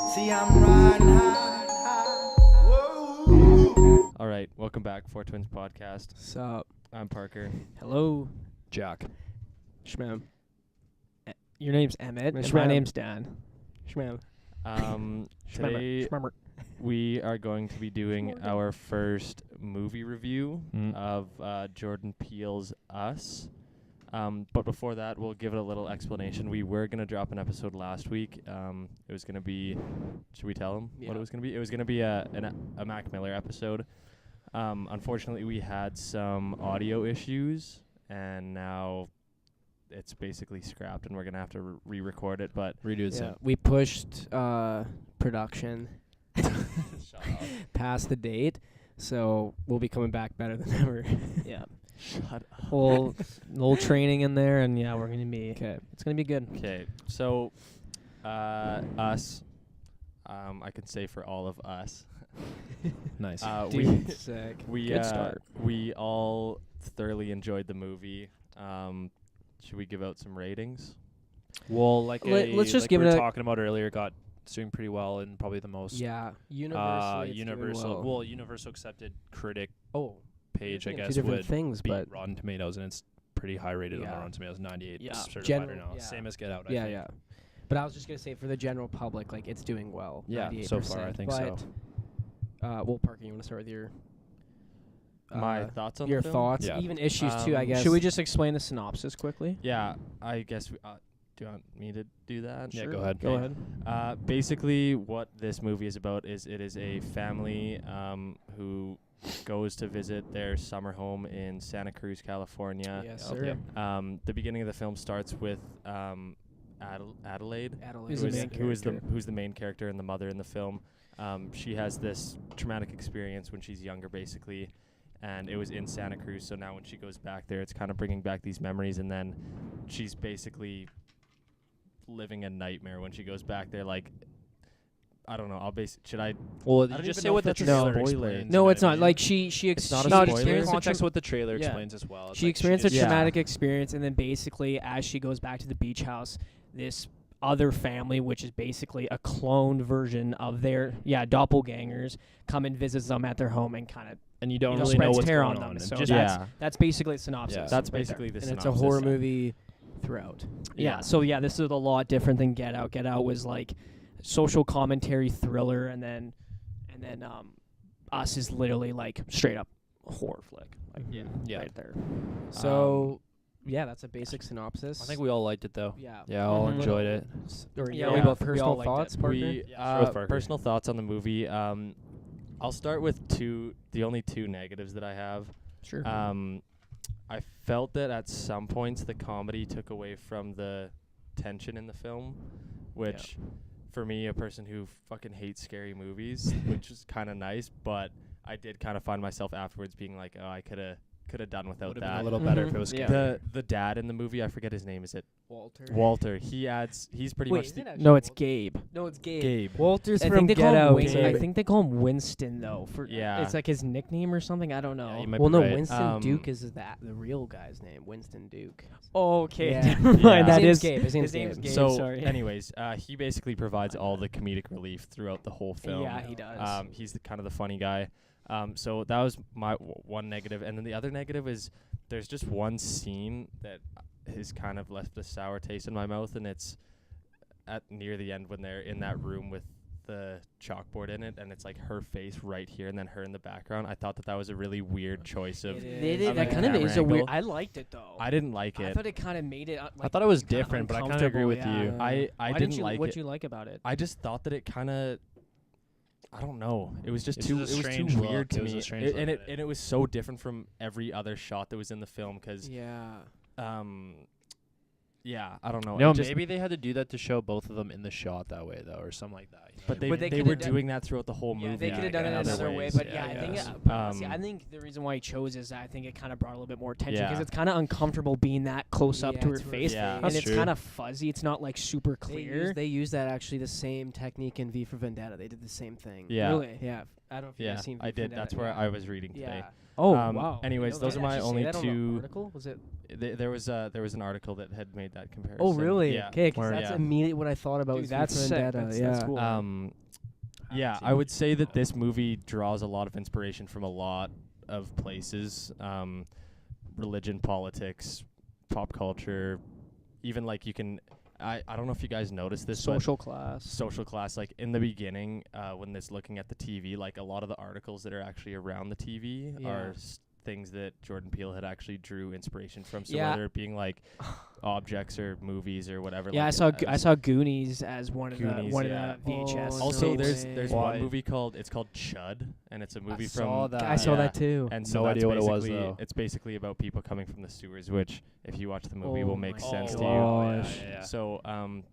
See, I'm riding high. Whoa. All right, welcome back, 4twins podcast. Sup? I'm Parker. Hello. Jack. Shmam. Your name's Emmett, and Shmam. my name's Dan. Shmam. Today Shmammer. we are going to be doing our first movie review Mm. of Jordan Peele's Us. But before that, we'll give it a little explanation. We were going to drop an episode last week. It was going to be, should we tell him what it was going to be? It was going to be a Mac Miller episode. Unfortunately, we had some audio issues, and now it's basically scrapped, and we're going to have to re-record it. But Redo it Yeah, soon. we pushed production shut up. past the date, so we'll be coming back better than ever. Yeah. Shut up. Well, a little training in there, and yeah, we're gonna be okay. It's gonna be good. Okay, so Us, I can say for all of us, Nice. Sick. we Good start. we all thoroughly enjoyed the movie. Should we give out some ratings? Well, let's just like give we it were a- talking about earlier, got doing pretty well and probably the most Yeah. Universally, it's doing well. universal accepted critic Oh, page, I you're thinking guess, two different would things, beat but Rotten Tomatoes, and it's pretty high rated on Yeah. the Rotten Tomatoes, 98 Yeah. certified General- right now. yeah. Same as Get Out, I yeah, think. yeah. But I was just gonna say for the general public, like it's doing well. Yeah, 98%, so far I think so. Well, Parker, you want to start with your My thoughts on your the film? thoughts, Yeah. even issues too, I guess. Should we just explain the synopsis quickly? Yeah, I guess. Do you want me to do that? Yeah, go ahead. Go ahead. Basically, what this movie is about is it is a family who goes to visit their summer home in Santa Cruz, California. Yes, Yep. sir. Yep. The beginning of the film starts with Adelaide, Adelaide Who's who the is, main who's the main character and the mother in the film. She has this traumatic experience when she's younger, basically, and it was in Santa Cruz. So now when she goes back there, it's kind of bringing back these memories, and then she's basically living a nightmare when she goes back there. Like, I don't know. Should I? Well, I you don't just even say know what if the that's a trailer spoiler. explains. No, you know it's what I not. mean? Like she It's not a no, spoiler. Give experienced a context tra- what the trailer Yeah. explains as well. It's she like experienced a just- Yeah. traumatic experience, and then basically, as she goes back to the beach house, this other family, which is basically a cloned version of their doppelgangers, come and visits them at their home and kind of and you don't you know, really know spreads what's terror going on on. them. and So just that's basically the synopsis. Yeah. That's right there. basically the And synopsis. it's a horror movie throughout. Yeah. So this is a lot different than Get Out. Get Out was like social commentary thriller, and then Us is literally like straight up horror flick. Like, Yeah. right there. So, yeah, that's a basic synopsis. I think we all liked it though. yeah. Yeah, all Mhm. enjoyed it. Or Yeah, we we both all personal liked thoughts, it. Parker? We Yeah, sure with Parker. personal thoughts on the movie. I'll start with the only two negatives that I have. Sure. I felt that at some points the comedy took away from the tension in the film, which for me, a person who fucking hates scary movies, which is kind of nice, but I did kind of find myself afterwards being like, oh, I could have done without Would have been that. a little better if Mhm. it was Yeah. scary. The dad in the movie, I forget his name. Is it Walter. Walter? He's pretty much No, it's Gabe. No, it's Gabe. Gabe. Walter's I from think they Get call him Out. I Gabe. think they call him Winston though. Yeah. It's like his nickname or something. I don't know. Yeah, you might Well, be no, right. Winston Duke is the real guy's name. Winston Duke. Okay. Yeah. Never mind. Yeah. That His is name's Gabe. His name's name's Gabe. Gabe. So, sorry. anyways, he basically provides all the comedic relief throughout the whole film. Yeah, he does. He's kind of the funny guy. So that was my one negative, and then the other negative is there's just one scene that has kind of left a sour taste in my mouth, and it's at near the end when they're in that room with the chalkboard in it, and it's like her face right here, and then her in the background. I thought that was a really weird choice of. That a kind of camera is a weird. angle. I liked it though. I didn't like I it. thought it kind of made it. I thought it was kinda different, but I kind of agree with uncomfortable, you. yeah. I Why didn't you, like What'd it. you like about it? I just thought that it kind of. I don't know. It was just It's too. just a It was too strange weird look. to It was me, a strange look and at it. it was so different from every other shot that was in the film. Because, Yeah. yeah, I don't know. No, It just- maybe they had to do that to show both of them in the shot that way, though, or something like that. you know But what I mean? they coulda were done- doing that throughout the whole Yeah, movie. they could have done in it other another way, ways. but Yeah, I I think guess. I think the reason why he chose is I think it kind of brought a little bit more attention Yeah. because it's kind of uncomfortable being that close up Yeah, to her to her face, Yeah. and That's it's true. kind of fuzzy. It's not like super They clear. use that actually the same technique in V for Vendetta. They did the same thing. Yeah. Really? Yeah. I don't know if you've Yeah, ever seen V I for did. Vendetta. That's where yeah. I was reading today. Yeah. Oh wow. Anyways, those are my Did only that on the two. article? Was it? There was an article that had made that comparison. Oh really? Yeah. Okay, 'cause Where- that's yeah. immediately what I thought about. Dude, was V that's for sick. Vendetta. That's yeah. cool. Yeah, I would say that this movie draws a lot of inspiration from a lot of places, religion, politics, pop culture, even like you can. I don't know if you guys noticed this, Social class. but social class. Like in the beginning, when it's looking at the TV, like a lot of the articles that are actually around the TV Yeah. are things that Jordan Peele had actually drew inspiration from. So Yeah. whether it being like objects or movies or whatever. Yeah, like I saw Goonies as one of Goonies, the yeah. VHS. Oh, Also, no there's way. one Why? movie called Chud, and it's a movie from. saw that. I saw yeah. that too. And so No that's idea what it was, basically- though. It's basically about people coming from the sewers, which, if you watch the movie, Oh will make my sense to gosh. you. So,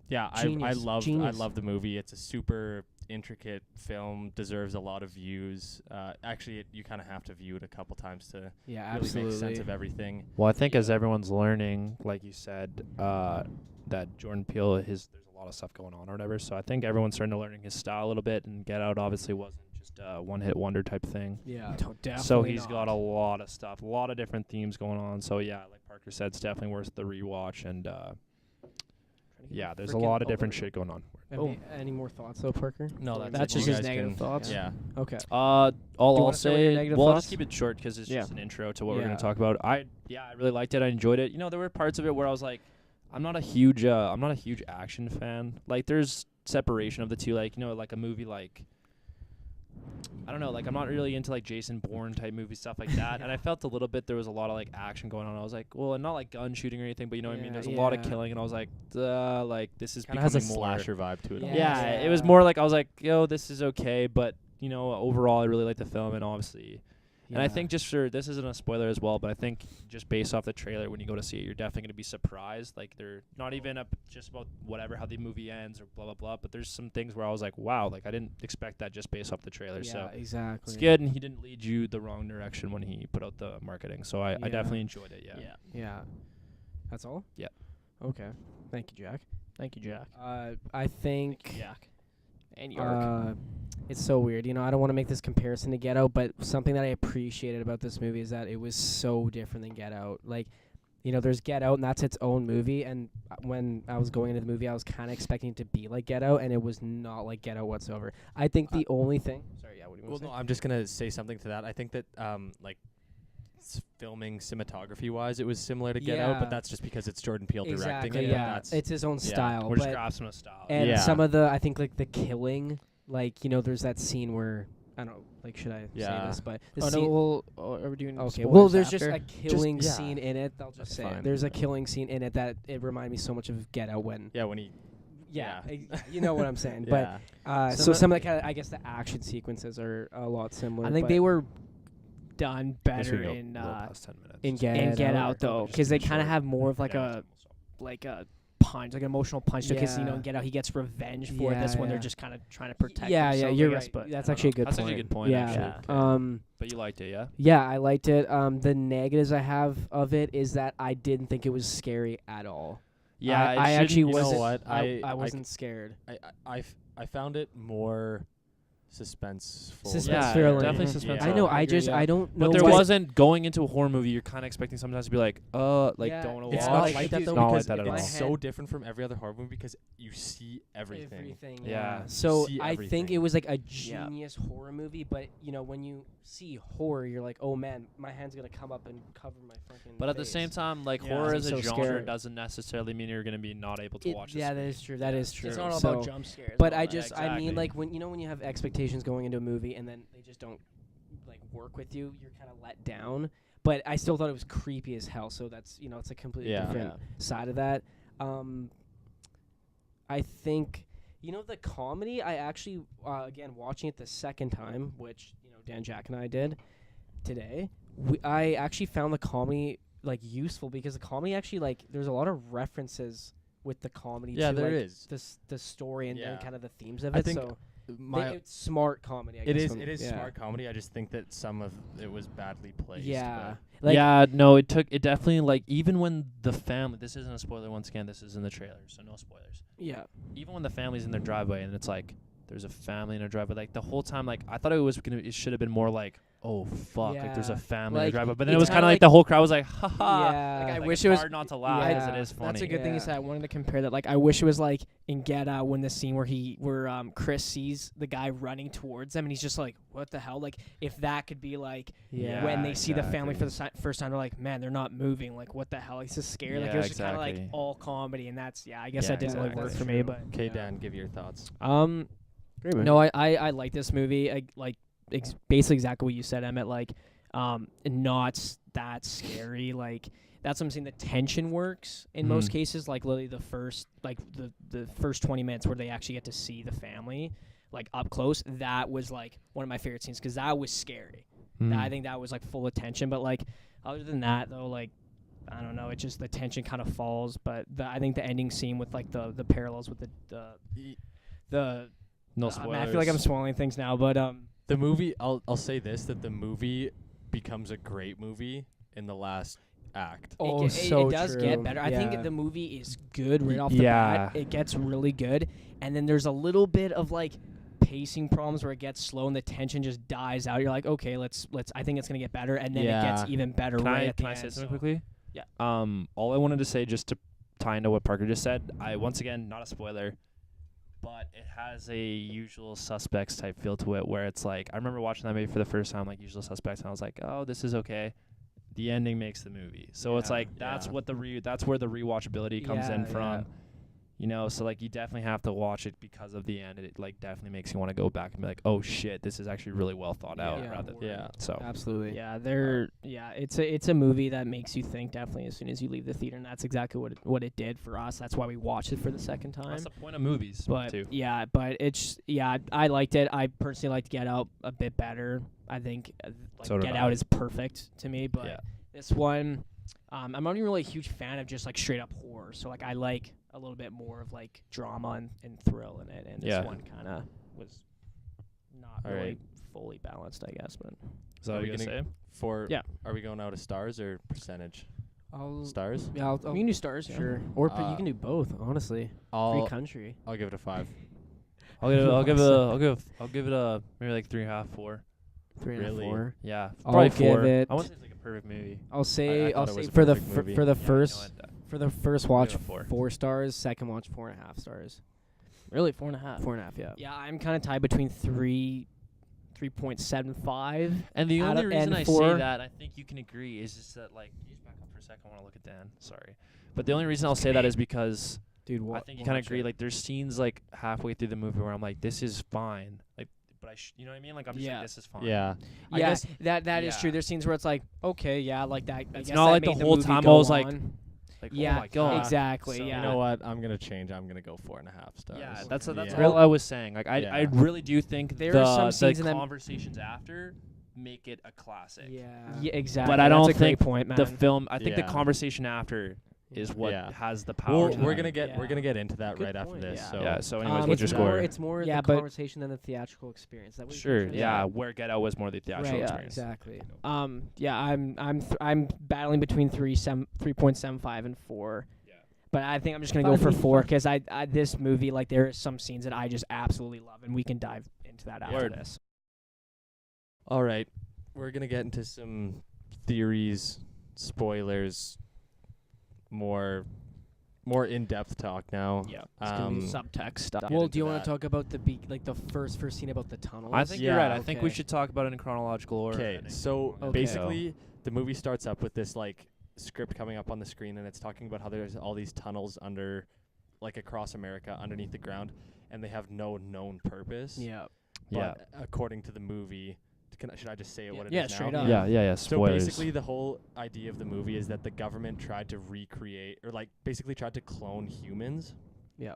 yeah, I Genius, love genius. the movie. It's a super intricate film, deserves a lot of views. Actually, you kind of have to view it a couple times to Yeah, really absolutely. make sense of everything. Well, I think as everyone's learning, like you said, that Jordan Peele, there's a lot of stuff going on or whatever. So I think everyone's starting to learning his style a little bit, and Get Out obviously wasn't just a one-hit wonder type thing. Yeah, definitely. So he's got a lot of stuff, a lot of different themes going on. So yeah, like Parker said, it's definitely worth the rewatch. And yeah, there's a lot of different shit going on. Any more thoughts though, Parker? No, Or that's just it. You his guys negative can- thoughts. Yeah. Okay. All you I'll wanna say what your say, negative well, I'll thoughts? just keep it short 'cause it's Yeah. just an intro to what we're Yeah. gonna talk about. I really liked it. I enjoyed it. You know, there were parts of it where I was like, I'm not a huge action fan. Like, there's separation of the two. Like, you know, like a movie like, I don't know, like I'm not really into like Jason Bourne type movie stuff like that. And I felt a little bit there was a lot of like action going on. I was like, well, and not like gun shooting or anything, but you know what I mean. Yeah, There's a lot of yeah. killing, and I was like, this is Kind of becoming has a more slasher vibe to it. Yeah. Yeah, it was more like I was like, yo, this is okay, but you know, overall, I really liked the film, and obviously. And I think just for this isn't a spoiler as well, but I think just based off the trailer, when you go to see it, you're definitely going to be surprised. Like, they're not even just about whatever, how the movie ends or blah, blah, blah. But there's some things where I was like, wow, like I didn't expect that just based off the trailer. Yeah, So exactly. it's good, and he didn't lead you the wrong direction when he put out the marketing. So I Yeah. definitely enjoyed it, yeah. Yeah. That's all? Yeah. Okay. Thank you, Jack. Thank you, Jack. I think Jack. And York. it's so weird. You know, I don't want to make this comparison to Get Out, but something that I appreciated about this movie is that it was so different than Get Out. Like, you know, there's Get Out, and that's its own movie. And when I was going into the movie, I was kind of expecting it to be like Get Out, and it was not like Get Out whatsoever. I think the only thing. Sorry, yeah. What do you Well, want to no, say? I'm just gonna say something to that. I think that like filming cinematography wise, it was similar to Get Out, Yeah. but that's just because it's Jordan Peele directing Exactly. it. Yeah. That's It's his own style. We're just but grasping a style. and Yeah. some of the, I think, like the killing, like, you know, there's that scene where I don't know, like, should I say Yeah. this? But the Oh, scene. no, are we doing Okay, spoilers well, there's just after? a killing yeah. scene in it. I'll just That's say it. fine. There's a killing scene in it that it reminded me so much of Get Out when. yeah, when he Yeah, Yeah. you know what I'm saying. yeah. But Some so of- some of the kind of, I guess the action sequences are a lot similar. I think but they were done Guess we better go in a little past 10 minutes. in Get, in Get Out. Out though, Just because they keep it kind of short. have more of like Yeah, a punch, like an emotional punch. Because you know, Yeah. in Get Out, he gets revenge for Yeah, this one. yeah. They're just kind of trying to protect. Yeah, himself, you're I guess, right. But That's I don't actually a know. good That's point. actually a good point, Yeah. actually. But you liked it, yeah? Yeah, I liked it. The negatives I have of it is that I didn't think it was scary at all. Yeah, I actually you know wasn't. what? I wasn't scared. I found it more suspenseful. Suspense Yeah, thriller. definitely Mhm. suspense. I know. I I agree, just yeah. I don't know. But there why- wasn't going into a horror movie. You're kind of expecting sometimes to be like, Yeah, don't want to It's watch. not like like that it's though, not like because that at it's all. so different from every other horror movie because you see everything. Everything. Yeah. Yeah. So see I think everything. it was like a Yeah. genius horror movie, but you know when you see horror, you're like, oh man, my hand's gonna come up and cover my fucking. But at the face. same time, like Yeah. horror It's as a so genre scary. doesn't necessarily mean you're going to be not able to watch this. Yeah, that is true. That is true. It's not all So- about jump scares. But and all I that. just, I exactly. mean, like when you have expectations going into a movie and then they just don't like work with you, you're kind of let down. But I still thought it was creepy as hell. So that's it's a completely Yeah. different side of that. I think the comedy. I actually again watching it the second time, which Dan, Jack, and I did today. I actually found the comedy like useful because the comedy actually like there's a lot of references with the comedy. Yeah, to, there like, is. the story and Yeah. kind of the themes of I it. think So My it's smart comedy. I it guess is when- it is yeah. smart comedy. I just think that some of it was badly placed. Yeah, but- like, yeah, no, it definitely, like, even when the family, this isn't a spoiler once again, this is in the trailer, so no spoilers. yeah, Even when the family's in their driveway and it's like, there's a family in their driveway, like, the whole time, like, I thought it should have been more like, oh fuck, like there's a Yeah. family Like, drive up, but then it it's was kind kinda of like the whole crowd was like, haha. Yeah. Like, I Like, wish it's it was hard not to laugh because it is funny. That's a good thing you Yeah. said. I wanted to compare that. Like, I wish it was like in Get Out when the scene where Chris sees the guy running towards them and he's just like, what the hell? Like, if that could be like Yeah, when they see the family for exactly. the first time, they're like, man, they're not moving. Like, what the hell? He's just scared. Like, it Yeah, was just kind of like exactly. all comedy, and that's I guess Yeah, that didn't really exactly. work That's for me. But Okay, Dan, give your thoughts. Great movie. no, I like this movie. I like basically exactly what you said, Emmett. Like, not that scary. Like, that's what I'm saying. The tension works in most Mhm. cases. Like, literally the first the first 20 minutes where they actually get to see the family like up close. That was like one of my favorite scenes because that was scary. I think that was like full of tension. But like other than that though, like I don't know. It just the tension kind of falls. But I think the ending scene with like the parallels with the no I spoilers. mean, I feel like I'm spoiling things now, but The movie, I'll say this, that the movie becomes a great movie in the last act. it does get true. better. I Yeah. think the movie is good right off the Yeah. bat. It gets really good, and then there's a little bit of like pacing problems where it gets slow and the tension just dies out. You're like, okay, let's. I think it's gonna get better, and then it Yeah. gets even better Can right I at the can I end. say something so- quickly? Yeah. All I wanted to say just to tie into what Parker just said, I once again not a spoiler, but it has a Usual Suspects type feel to it, where it's like I remember watching that movie for the first time, like Usual Suspects, and I was like, oh, this is okay. The ending makes the movie, so it's Yeah. like that's Yeah. what that's where the rewatchability comes in Yeah, from. You know, so like you definitely have to watch it because of the end. It like definitely makes you want to go back and be like, oh shit, this is actually really well thought out. Yeah. Rather than Yeah. so. Absolutely. Yeah, it's a movie that makes you think definitely as soon as you leave the theater, and that's exactly what it did for us. That's why we watched it for the second time. That's the point of movies, But too. yeah, but I liked it. I personally liked Get Out a bit better. I think So did Get I. Out is perfect to me, but Yeah. this one, I'm not even really a huge fan of just like straight up horror. So like I like a little bit more of like drama and thrill in it, and this Yeah. one kind of was not All really right. fully balanced, I guess. But Is that Are what we you gonna gonna- say? Yeah. Are we going out of stars or percentage? I'll, Stars? yeah, I'll, you can do stars, yeah. sure. Or you Uh, can do both. Honestly, free I'll country. give it a 5. I'll give it a maybe like 3.5, 4. 3.5, Really? 4. Yeah, I'll probably give 4. it- I wouldn't say it's like a perfect movie. I'll say thought it was a for the perfect movie. for the Yeah, you know first what, for the first I'll watch give it 4. 4 stars. Second watch 4.5 stars. really 4.5. 4.5. Yeah. Yeah, I'm kind of tied between 3.75. And the Out only of- reason and I for- say that, I think you can agree, is just that like, can you just back up for a second? I want to look at Dan. Sorry, but the only reason I'll say that is because Dude, I think you kind of agree. Like, there's scenes like halfway through the movie where I'm like, this is fine. Like, but you know what I mean? Like, I'm just Yeah. like, this is fine. Yeah. I Yeah, guess- that is yeah. true. There's scenes where it's like, okay, yeah, like that. I It's guess not that like the made whole movie time I go was like, on. Like, Yeah, oh my god. exactly. So- Yeah. You know what? I'm gonna change. I'm gonna go 4.5 stars. Yeah, that's Yeah. all I was saying. Like, I Yeah. really do think There are some the scenes in that- conversations after make it a classic. Yeah. Yeah, exactly. But I That's don't a great think point, man. The film, I think the Yeah. conversation after is what Yeah. has the power. to We're that. gonna get Yeah. we're gonna get into that Good right after point. this. Yeah. So Yeah. So, anyways, what's your It's score? more, it's more Yeah, the but- conversation than the theatrical experience. That what you're Sure. trying to Yeah. say? Where Get Out was more the theatrical Right. Yeah. experience. Exactly. Yeah, I'm battling between 3.75 and 4. Yeah. But I think I'm just gonna go for 4 because I this movie, like, there are some scenes that I just absolutely love, and we can dive into that after Word. this. all right, we're gonna get into some theories, spoilers, more in-depth talk now. Yeah, it's gonna be subtext stuff. Well, into do you want that. to talk about the first scene about the tunnels? I think Yeah. you're right. I think we Okay. should talk about it in chronological order. Okay, and so Okay. basically, the movie starts up with this like script coming up on the screen, and it's talking about how there's all these tunnels under, like across America, underneath the ground, and they have no known purpose. Yeah. Yeah. But according to the movie, should I just say it what it is Yeah, now? straight up. Yeah. So Spoilers. basically, the whole idea of the movie is that the government tried to recreate, or like basically tried to clone humans. Yeah.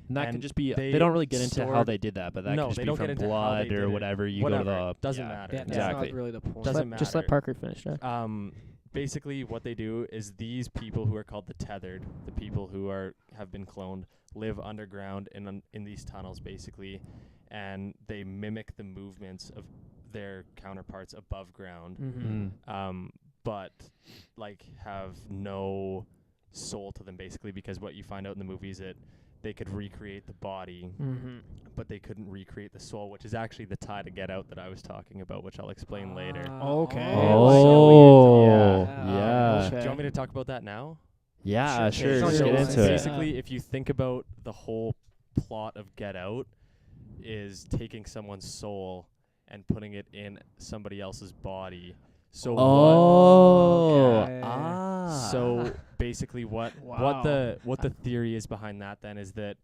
And that and could just be. they They don't really get into how stored- they did that, but that No, could just they be don't from get into how blood they did or it. whatever. You Whatever. go to the Doesn't yeah. matter. That's Exactly. not really the point. Doesn't Just let matter. Parker finish that. Basically, what they do is these people who are called the tethered, the people who have been cloned, live underground in these tunnels, basically, and they mimic the movements of their counterparts above ground. Mm-hmm. But like have no soul to them, basically, because what you find out in the movie is that they could recreate the body, Mm-hmm. but they couldn't recreate the soul, which is actually the tie to Get Out that I was talking about, which I'll explain later. Okay. Oh, Do Okay. you want me to talk about that now? Yeah, Sure. sure. Okay. Let's So get into it. basically, if you think about the whole plot of Get Out, is taking someone's soul and putting it in somebody else's body. So Oh, Okay. so basically, what Wow. the theory is behind that then is that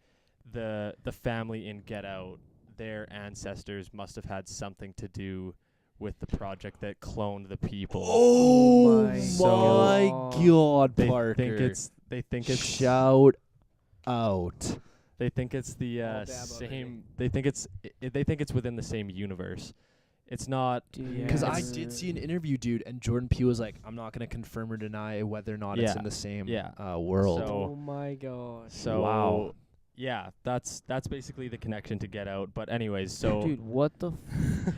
the family in Get Out, their ancestors must have had something to do with the project that cloned the people. Oh my my God, they Parker! think it's Shout out. They think it's the All dab on same. They think it's within the same universe. It's not. Because I Yes. did see an interview, dude, and Jordan Peele was like, "I'm not gonna confirm or deny whether or not it's Yeah. in the same Yeah. world." So- Oh my gosh. So Wow. yeah, that's basically the connection to Get Out. But anyways, so Dude, what the?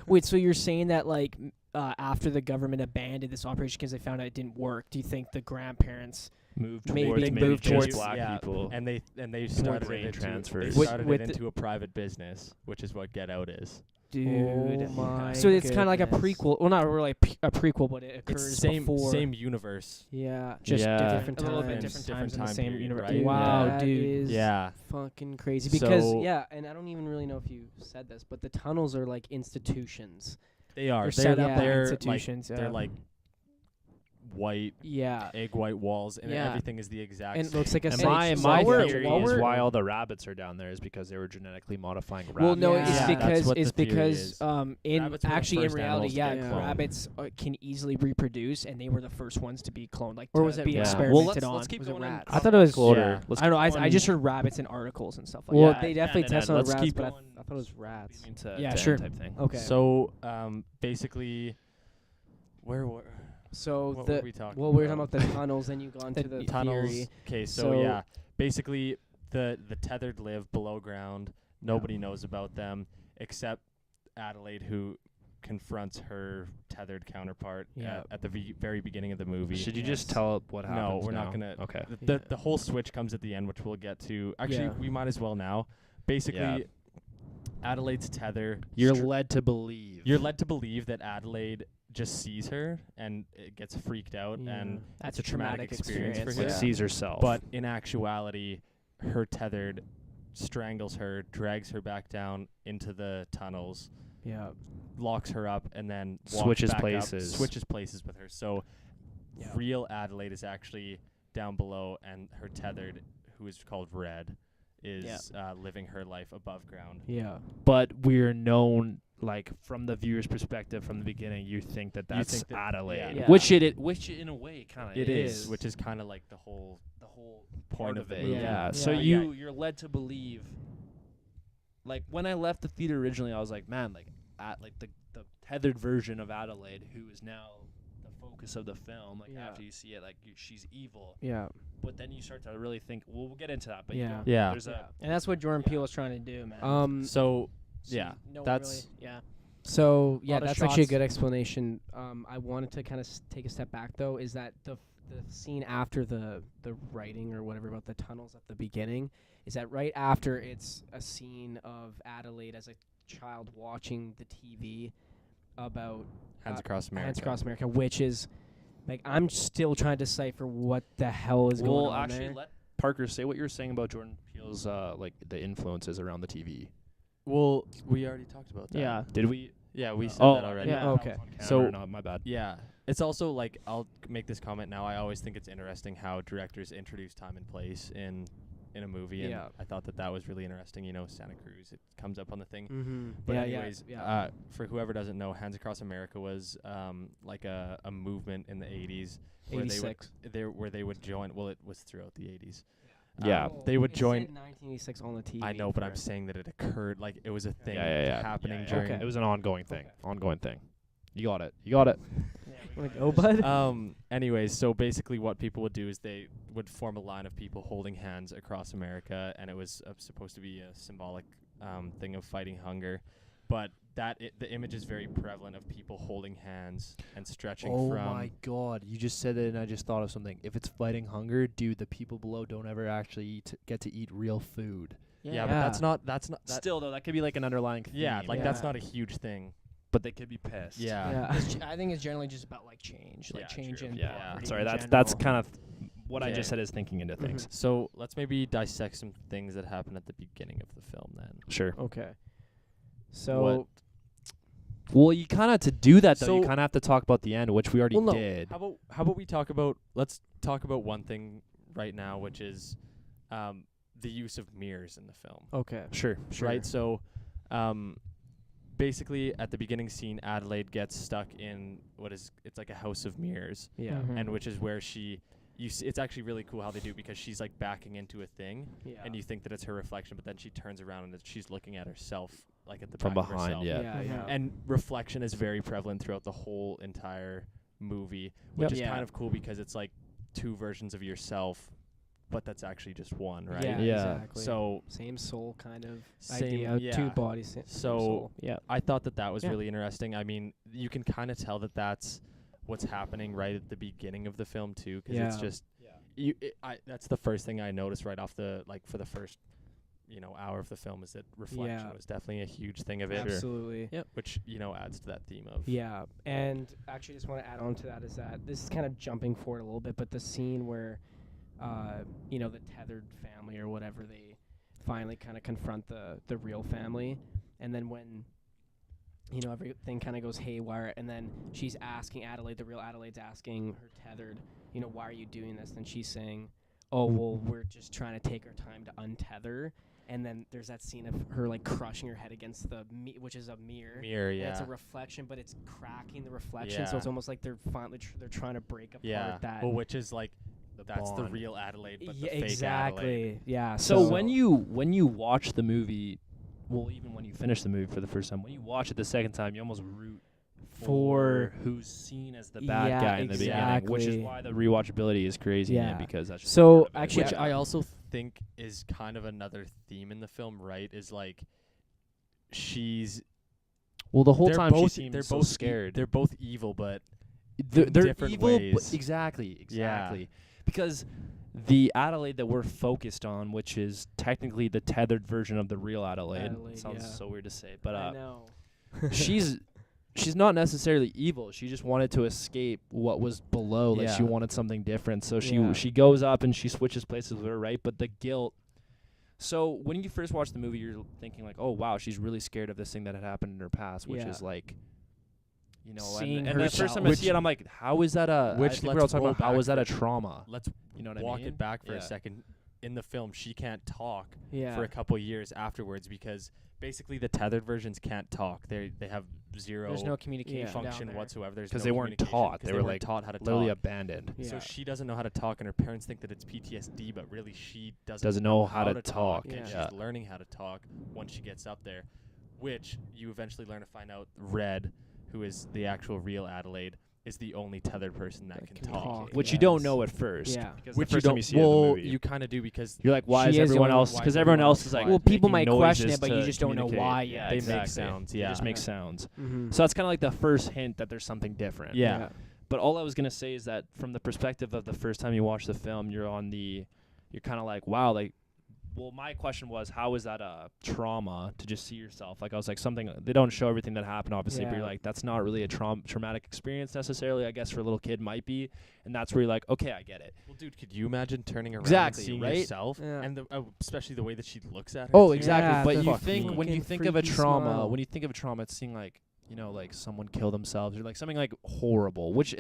Wait, so you're saying that like after the government abandoned this operation because they found out it didn't work, do you think the grandparents moved Maybe towards moved just towards- black yeah, people. and they started brain it into, transfers. they With- started with it the- into a private business, which is what Get Out is. dude? Oh my so it's kind of like a goodness. prequel. Well, not really a prequel, but it occurs It's before. same universe. Yeah. Just Yeah. different A little bit times. different times in the time same period, universe. right? Wow, That dude. is Yeah. fucking crazy because So- yeah, and I don't even really know if you said this, but the tunnels are like institutions. They are. They're set up yeah. by they're institutions. Like, they're like white, Yeah. egg white walls, and Yeah. everything is the exact And same. it looks like a And safe my zone. my While we're- theory while is we're- why all the rabbits are down there is because they were genetically modifying rabbits. Well, no, Yeah. it's Yeah, that's because what it's the theory because is. in Rabbits were the actually in first reality, animals to yeah, get cloned. rabbits can easily reproduce, and they were the first ones to be cloned, like Or to was it be rats? experimented on. let's keep Was it going in rats? I thought it was chronological order. Yeah. Let's I don't know. keep I going- just heard rabbits in articles and stuff like Well, that. they definitely no, test no, on let's rats, keep but I going thought it was rats. beginning to Yeah, end sure. type thing. Okay. So basically, where were So what the were we talking well, we were talking about? about the tunnels, then you go on to the tunnels? theory. Okay, so So- yeah, basically the tethered live below ground. Nobody knows about them except Adelaide, who confronts her tethered counterpart Yeah. at the very beginning of the movie. Should you just Yes. tell what happens? No, we're now? not gonna. Okay. The whole switch comes at the end, which we'll get to. Actually, Yeah. we might as well now. Basically, Yeah. Adelaide's tether. You're str- led to believe. You're led to believe that Adelaide just sees her and it gets freaked out, Yeah. and That's it's a traumatic experience for like her. sees herself. But in actuality, her tethered strangles her, drags her back down into the tunnels, Yeah. locks her up, and then walks Switches back up, places. switches places with her. So Yeah. real Adelaide is actually down below, and her tethered, who is called Red, is living her life above ground. Yeah. but we're known, like, from the viewer's perspective from the beginning, you think that You that's think that- Adelaide. yeah. Which which in a way kind of It is, which is kind of like the whole point of the movie. Yeah. Yeah. So Yeah. you're led to believe. Like when I left the theater originally, I was like, man, like the tethered version of Adelaide, who is now the focus of the film. Like Yeah. after you see it, like she's evil. Yeah. But then you start to really think. Well, we'll get into that. But Yeah. you know, Yeah. there's a And that's what Jordan Peele was trying to do, man. So So yeah, no one that's- really, yeah. So yeah, Lot of that's actually a shots. good explanation. I wanted to kind of take a step back though. Is that the scene after the writing or whatever about the tunnels at the beginning? Is that right after it's a scene of Adelaide as a child watching the TV about Hands Across America. Hands Across America, which is like I'm still trying to decipher what the hell is going well, on actually, there. let Parker say what you were saying about Jordan Peele's like the influences around the TV. Well, we already talked about that. Yeah. Did we? Yeah, we said Oh, that already. Yeah. Okay. So- no, my bad. Yeah. It's also like, I'll make this comment now. I always think it's interesting how directors introduce time and place in a movie, and Yeah. I thought that was really interesting. You know, Santa Cruz, it comes up on the thing. Mm-hmm. But yeah, anyways, yeah. for whoever doesn't know, Hands Across America was like a movement in the 80s where 86. they would join. Well, it was throughout the 80s. Yeah. They would It join. said 1986 on the TV. I know, but I'm for- saying that it occurred, like it was a thing Yeah. happening Yeah. during. Okay. It was an ongoing thing. Okay. Ongoing thing. You got it. You got it. Wanna go, bud? Anyways, so basically what people would do is they would form a line of people holding hands across America, and it was supposed to be a symbolic thing of fighting hunger. but the image is very prevalent of people holding hands and stretching Oh from. my god, you just said it and I just thought of something. If it's fighting hunger, dude, the people below don't ever actually get to eat real food. Yeah, but that's not that, Still though, that could be like an underlying theme. yeah, like that's Yeah. not a huge thing. but they could be pissed. Yeah. Yeah. I think it's generally just about like change, Yeah, like change true. in Yeah. poverty Sorry, in that's general. kind of what I Okay. just said is thinking into things. So let's maybe dissect some things that happen at the beginning of the film then. Sure. Okay. So Well, you kind of to do that though, you So- kind of have to talk about the end, which we already Well, no. did. How about we talk about let's talk about one thing right now, which is the use of mirrors in the film. okay. Sure. Right? So basically at the beginning scene Adelaide gets stuck in it's like a house of mirrors, Yeah. Mhm. and which is where it's actually really cool how they do it because she's like backing into a thing Yeah. and you think that it's her reflection, but then she turns around and she's looking at herself like at the From back of behind, herself. yeah. Yeah. Mhm. Yeah. And reflection is very prevalent throughout the whole entire movie, which Yep. is Yeah. kind of cool because it's like two versions of yourself, but that's actually just one, right? Yeah. Yeah. Exactly. So same soul kind of Same- idea. Two yeah. bodies. Same So- soul. Yeah. I thought that was Yeah. really interesting. I mean, you can kind of tell that that's what's happening right at the beginning of the film too, because it's Yeah. just that's the first thing I noticed right off the for the first hour of the film is that reflection Yeah. was definitely a huge thing of it, Absolutely. which adds to that theme of Yeah, and actually, just want to add on to that is that this is kind of jumping forward a little bit, but the scene where, the tethered family or whatever, they finally kind of confront the real family, and then when, everything kind of goes haywire, and then she's asking Adelaide, the real Adelaide's asking her tethered, why are you doing this? And she's saying, oh, well, we're just trying to take our time to untether. And then there's that scene of her like crushing her head against which is a mirror. mirror, And yeah. it's a reflection, but it's cracking the reflection, so Yeah. it's almost like they're finally they're trying to break apart Yeah, that. well, which is like that's the bond. real Adelaide, but yeah, the fake exactly. Adelaide. Yeah. So when you watch the movie, well, even when you finish the movie for the first time, when you watch it the second time, you almost root for who's seen as the bad Yeah, guy in the beginning, which is exactly. why the rewatchability is crazy in it, Yeah. because that's just So, part of it. actually, Which Yeah. I also think is kind of another theme in the film, right? Is like she's well, the whole they're time both, she seems they're so both scared. They're both evil, but They're in different evil, ways. exactly. Yeah. Because the Adelaide that we're focused on, which is technically the tethered version of the real Adelaide, sounds yeah. so weird to say, but I know. she's not necessarily evil. She just wanted to escape what was below. Like she Yeah. wanted something different. So Yeah. she goes up and she switches places with her, right? But the guilt. So when you first watch the movie, you're thinking like, oh wow, she's really scared of this thing that had happened in her past, which Yeah. is like, Seeing and the first herself. time I see it, I'm like, how is that a? Which I think we're let's all talking roll about how back is that a for- trauma? let's You know what walk I mean? it back for Yeah. a second. In the film, she can't talk Yeah. for a couple years afterwards because basically the tethered versions can't talk. They have zero There's no communication down function there. whatsoever. There's 'Cause no they weren't communication taught. 'cause They were, weren't like, taught how to Literally talk. abandoned. Yeah. So she doesn't know how to talk, and her parents think that it's PTSD, but really she Doesn't know how to talk. and Yeah. she's learning how to talk once she gets up there, which you eventually learn to find out Red, who is the actual real Adelaide, is the only tethered person that can talk. Which you don't Yes. know at first. Yeah. Because Which the first you time don't. you see it in the Well, movie. you kind of do because You're like, why She is is the everyone only- else? why Because is everyone everyone else else is like, quiet? Well, people making might question noises it, but you to just don't know communicate. why Yeah, yet. they make exactly. sounds. They Yeah. just make Yeah. sounds. Mm-hmm. So that's kind of like the first hint that there's something different. Yeah. But all I was gonna say is that from the perspective of the first time you watch the film, you're kind of like, wow, like. Well, my question was, how is that a trauma to just see yourself? Like, I was like, something, they don't show everything that happened, obviously, but Yeah. you're like, that's not really a traumatic experience necessarily. I guess for a little kid might be. And that's where you're like, okay, I get it. Well, dude, could you imagine turning around Exactly, and seeing right? yourself, Yeah. and especially the way that she looks at her? Oh, too? exactly. Yeah, But the you think when you fucking think of a freaky trauma, smile. when you think of a trauma, it's seeing like like someone kill themselves or like something like horrible, which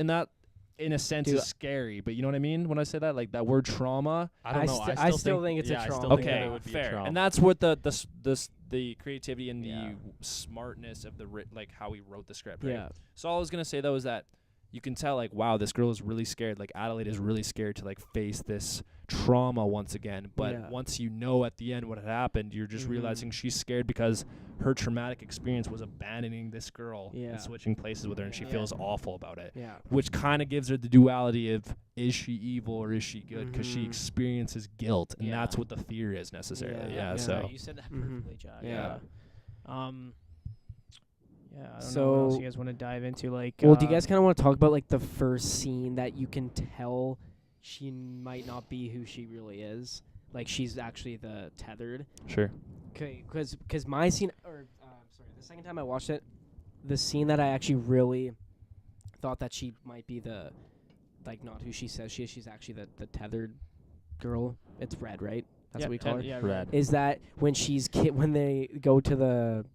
in a sense Dude, is scary. But you know what I mean when I say that, like that word trauma. I don't I know. st- I I still, still think it's a yeah, I still trauma. think that Okay, it would be a fair. trauma. And that's what the creativity and the Yeah. smartness of like how he wrote the script. Right? Yeah. So all I was gonna say though is that you can tell like, wow, this girl is really scared. Like Adelaide is really scared to like face this trauma once again. But Yeah. once you know at the end what had happened, you're just Mhm. realizing she's scared because her traumatic experience was abandoning this girl Yeah. and switching places with her, and she Yeah. feels awful about it. Yeah. Which kind of gives her the duality of is she evil or is she good? Because she Mhm. experiences guilt, and Yeah. that's what the fear is necessarily. Yeah. Yeah. So You said that Mhm. perfectly, Jack. Yeah. Um, Yeah, I don't know what So- else you guys want to dive into. Like, Well, do you guys kind of want to talk about like the first scene that you can tell she might not be who she really is? Like she's actually the tethered. Sure. Okay, because my scene, sorry, the second time I watched it, the scene that I actually really thought that she might be the, like, not who she says she is. She's actually the tethered girl. It's Red, right? That's what we call her. Yeah, Red. Is that when she's when they go to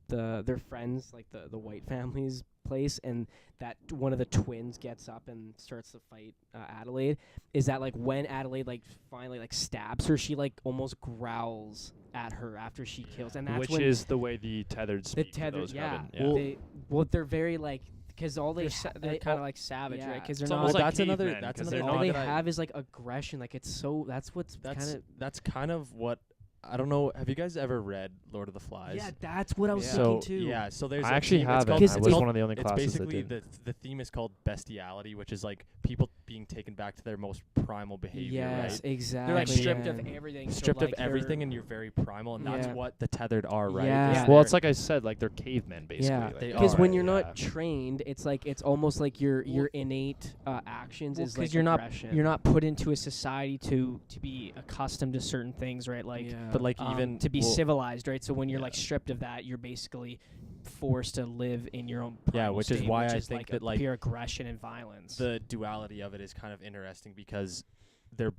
their friends, like the white family's place, and that one of the twins gets up and starts to fight Adelaide? Is that like when Adelaide like finally like stabs her, she like almost growls at her after she kills, and that's Which when is the way the tethered the speak. for tethered, those who yeah. haven't- Well, they're very like because all they they're kind of like savage, yeah. right? Because they're It's not. almost like that's another. cavemen, That's 'cause another. they're all thing they that I- have is like aggression. Like it's so that's what's kind of That's kind of what I don't know. Have you guys ever read Lord of the Flies? yeah. That's what I was Yeah. thinking So too. yeah, so there's I a actually theme- haven't. It's I called, was it's one of the only it's classes that basically did. the theme is called bestiality, which is like people being taken back to their most primal behavior, Yes, right? exactly. They're like stripped yeah. of everything. so, Stripped like, of everything, and you're very primal, and that's Yeah. what the tethered are, right? Yeah. Is Well, they're- it's like I said, like they're cavemen basically. Yeah, like, they because are, when you're yeah. not trained, it's like it's almost like your innate actions is like you're aggression. you're not put into a society to be accustomed to certain things, right? Like, Yeah. but like even to be well, civilized, right? So when you're like Yeah. stripped of that, you're basically forced to live in your own Yeah, primal which is state, why which I is think like that, a like, pure aggression and violence. the duality of it is kind of interesting because they're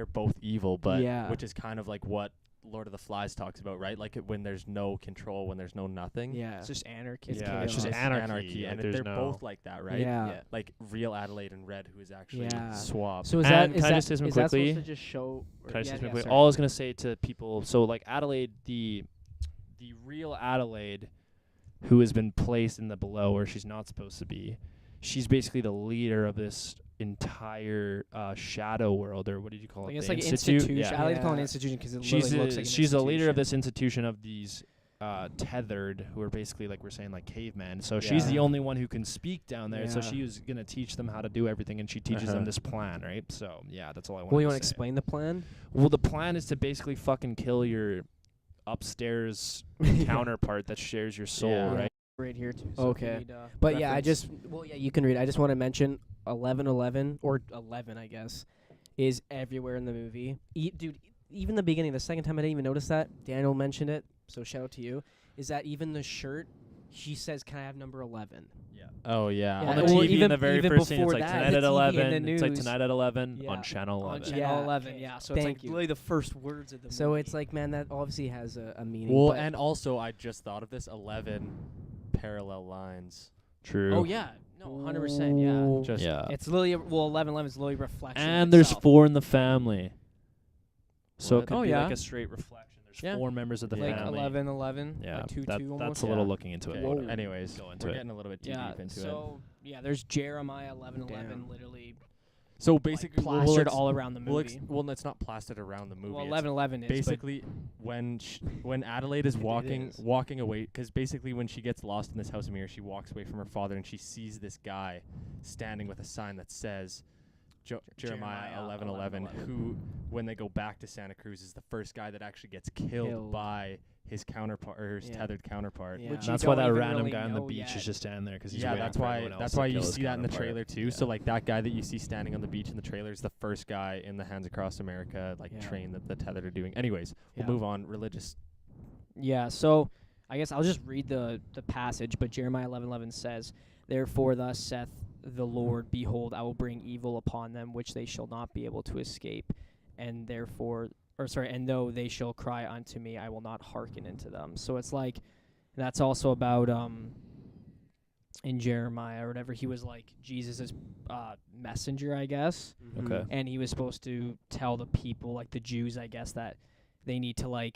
both evil, but Yeah. which is kind of like what Lord of the Flies talks about, right? Like when there's no control, when there's no nothing. yeah. it's just anarchy. It's Yeah, it's just chaos. anarchy. and like, there's they're no- both like that, right? Yeah. Like real Adelaide and Red, who is actually Yeah. swab. So is And that can is I that, just say something is that quickly? supposed to just show? Can I say something quick? sorry. All I was gonna say to people, so like Adelaide, the real Adelaide, who has been placed in the below where she's not supposed to be, she's basically the leader of this entire shadow world, or what did you call I it? guess The like institute. institution. I like to call it an Yeah. institution because it She's literally looks like an she's the leader of institution. this institution of these tethered, who are basically like we're saying like cavemen. So she's the Yeah. only one who can speak down there. So Yeah. she was gonna teach them how to do everything, and she teaches them Uh-huh. this plan, right? So yeah, that's all I want. Well, you want want to explain the plan? Well, the plan is to basically fucking kill your upstairs counterpart that shares your soul, Yeah. right? right here too. So Okay. if you need, But yeah, I reference- just you can read. I just want to mention 11:11 or 11, I guess, is everywhere in the movie. Dude, even the beginning, the second time I didn't even notice that. Daniel mentioned it, so shout out to you. Is that even the shirt? She says, "Can I have number 11?" Oh yeah. Yeah, On the well, TV in even- the very even first scene, it's before like that, tonight the at TV 11. and the It's like news. tonight at 11 Yeah. on Channel 11. on Channel Yeah, 11. okay. Yeah, so it's Thank like you. literally the first words of the movie. So it's like, man, that obviously has a meaning. Well, but and also I just thought of this 11 parallel lines. True. oh yeah, no, 100%. Yeah, Ooh. Just Yeah. it's literally 11:11 is literally reflection. of And there's itself. 4 in the family. So What? it could Oh, be yeah. like a straight reflection. There's Yeah. 4 members of the like family. 11:11. Yeah, like 2 that, 2 almost. that's a little yeah. looking into it. Okay. but whatever. Anyways, Go into we're it. getting a little bit too Yeah, deep into it. so yeah, there's Jeremiah 11:11 Damn. literally So like, basically, plastered all around the movie. well, it's not plastered around the movie. Well, It's 11:11 is but basically when when Adelaide is It walking is. walking away, because basically when she gets lost in this house of mirrors, she walks away from her father and she sees this guy standing with a sign that says Jeremiah 11:11, who when they go back to Santa Cruz is the first guy that actually gets killed by his counterpart or his Yeah. tethered counterpart. Yeah. Which And you that's why don't that even random really guy on the know beach yet. is just standing there because he's Yeah, waiting that's for why everyone else that's to why you kill his see that in the counterpart. trailer too. Yeah. So like that guy that you see standing on the beach in the trailer is the first guy in the Hands Across America Yeah. train that the tethered are doing. Anyways, Yeah. we'll move on. Religious. Yeah, so I guess I'll just read the passage, but Jeremiah 11:11 says, "Therefore thus saith the Lord, behold, I will bring evil upon them which they shall not be able to escape, and and though they shall cry unto me, I will not hearken unto them." So it's like that's also about in Jeremiah or whatever, he was like Jesus' messenger, I guess. Mm-hmm. Okay. And he was supposed to tell the people, like the Jews, I guess, that they need to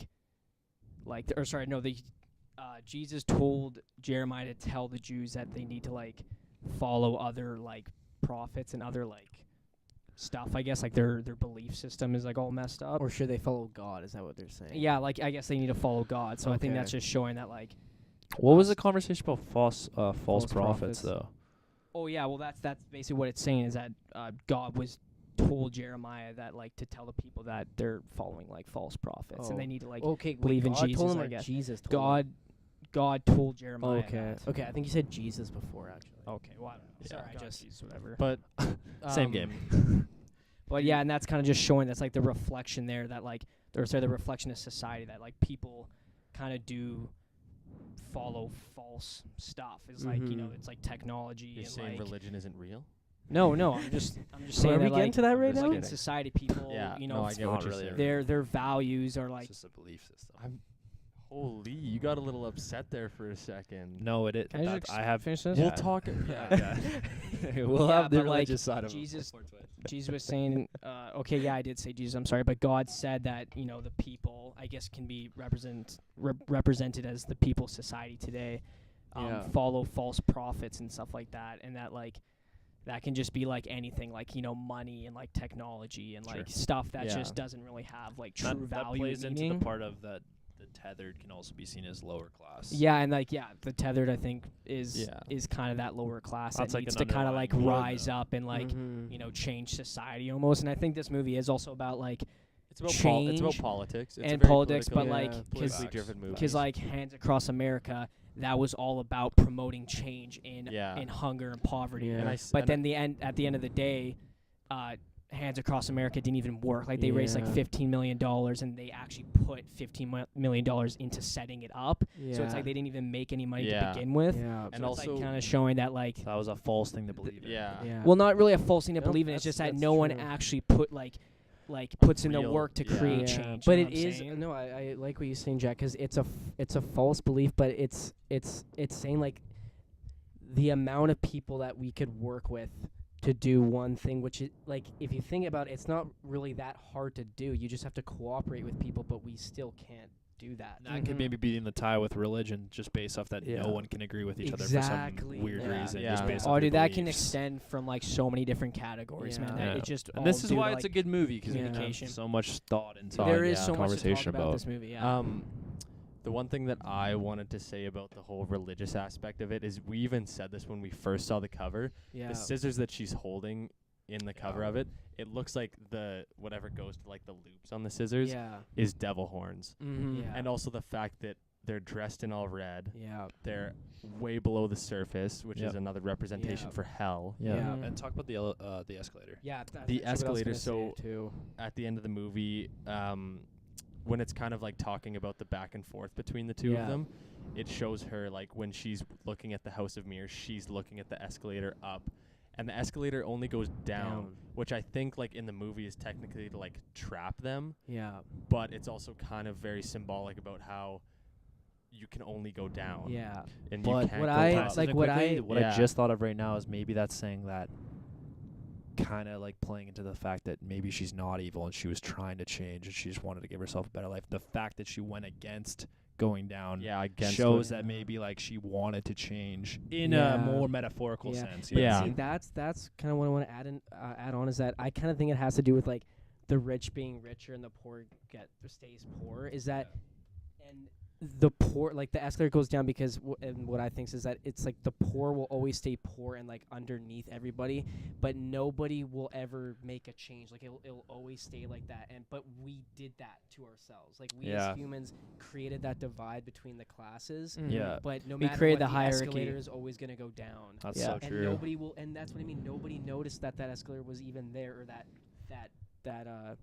Jesus told Jeremiah to tell the Jews that they need to follow other prophets and other stuff. I guess their belief system is all messed up. Or should they follow God? Is that what they're saying? Yeah, I guess they need to follow God. So I think Okay. that's just showing that What was the conversation about false prophets. prophets though? oh yeah, well that's basically what it's saying is that God was told Jeremiah that to tell the people that they're following false prophets and Oh. they need to Okay. believe in God Jesus, told him I or guess. Jesus told him? God told Jeremiah. Okay. that. Okay. I think you said Jesus before, actually. Okay. Well, I don't know. Yeah. Sorry, I God, just whatever. But Same Um, game. But yeah, and that's kind of just showing that's like the reflection there that like or sorry, the reflection of society that like people kind of do follow false stuff. Is like Mhm. it's like technology you're and saying like religion isn't real? no, I'm just saying Are we that getting like, to that right just now? like in kidding. society people Yeah, you no, know I get not what you're really saying. their values are like It's just a belief system. Holy, you got a little upset there for a second. No, it is. Can I just I have. finish this? We'll Yeah. talk. Yeah. We'll Yeah, have the but, like, religious side of Jesus- 4twins. Jesus was saying, okay, yeah, I did say Jesus. I'm sorry, but God said that the people, I guess, can be represented as the people society today, Yeah. follow false prophets and stuff like that, and that like that can just be like anything, like money and like technology and Sure. like stuff that Yeah. just doesn't really have like true That value. plays and into meaning. the part of that the tethered can also be seen as lower class. Yeah, and like the tethered, I think, is Yeah. kind of that lower class That's that like needs an to kind of like underlying rise up and like Mhm. change society almost. And I think this movie is also about like It's about change it's about politics. It's a and very politics, but politically- like Yeah. because politically driven movie. because like Hands Across America, that was all about promoting change in Yeah. in hunger and poverty. Yeah. And But then at the end of the day, Hands Across America didn't even work. Like they raised like Yeah. $15 million, and they actually put $15 million into setting it up. So it's like they didn't even make any money Yeah. to begin with. Yeah. And So it's also- like kind of showing that like That was a false thing to believe in. yeah. Yeah. well, not really a false thing to Nope, believe in. It's that's- just that that's no one true. actually put like puts in the Real- work to yeah. create Yeah, change. but you know it what I'm is saying? no. I like what you're saying, Jack, because it's a false belief, but it's saying like the amount of people that we could work with to do one thing, which is like if you think about it, it's not really that hard to do. You just have to cooperate with people, but we still can't do that. That could Mhm. maybe be in the tie with religion, just based off that Yeah. no one can agree with each Exactly. other for some weird Yeah. reason. Yeah. Just based Oh, off dude, their that can beliefs. extend from like so many different categories, man. Yeah. That it just And all this is due to, why it's a like, good movie because communication. so much thought into there it. is so much to talk conversation about this movie. Yeah. The one thing that I wanted to say about the whole religious aspect of it is we even said this when we first saw the cover. Yeah. The scissors that she's holding in the cover of it, it looks like the whatever goes to like the loops on the scissors Yeah. is devil horns. Mm-hmm. Yeah. And also the fact that they're dressed in all red. Yeah. They're way below the surface, which Yep. is another representation Yeah. for hell. Yeah. Yeah. And talk about the escalator. Yeah. That's The actually what I was escalator, gonna say so- too. At the end of the movie, when it's kind of like talking about the back and forth between the two Yeah. of them, it shows her like when she's looking at the House of Mirrors, she's looking at the escalator up, and the escalator only goes down, which I think like in the movie is technically to like trap them, Yeah. but it's also kind of very symbolic about how you can only go down. Yeah. And But you can't what go I- up. like, what I- what Yeah. I just thought of right now is maybe that's saying that kind of like playing into the fact that maybe she's not evil and she was trying to change and she just wanted to give herself a better life. The fact that she went against going down yeah, against shows what- that maybe like she wanted to change in Yeah. a more metaphorical Yeah. sense. But Yeah. see, that's kind of what I want to add on is that I kind of think it has to do with like the rich being richer and the poor stays poor. Is that and the poor, like the escalator goes down because and what I think is that it's like the poor will always stay poor and like underneath everybody, but nobody will ever make a change. Like it'll always stay like that. And but we did that to ourselves. Like we Yeah. as humans created that divide between the classes. Mhm. Yeah. But no We matter created what, the hierarchy. escalator is always going to go down. That's Yeah. so And true. nobody will, and that's what I mean. Nobody noticed that escalator was even there, or that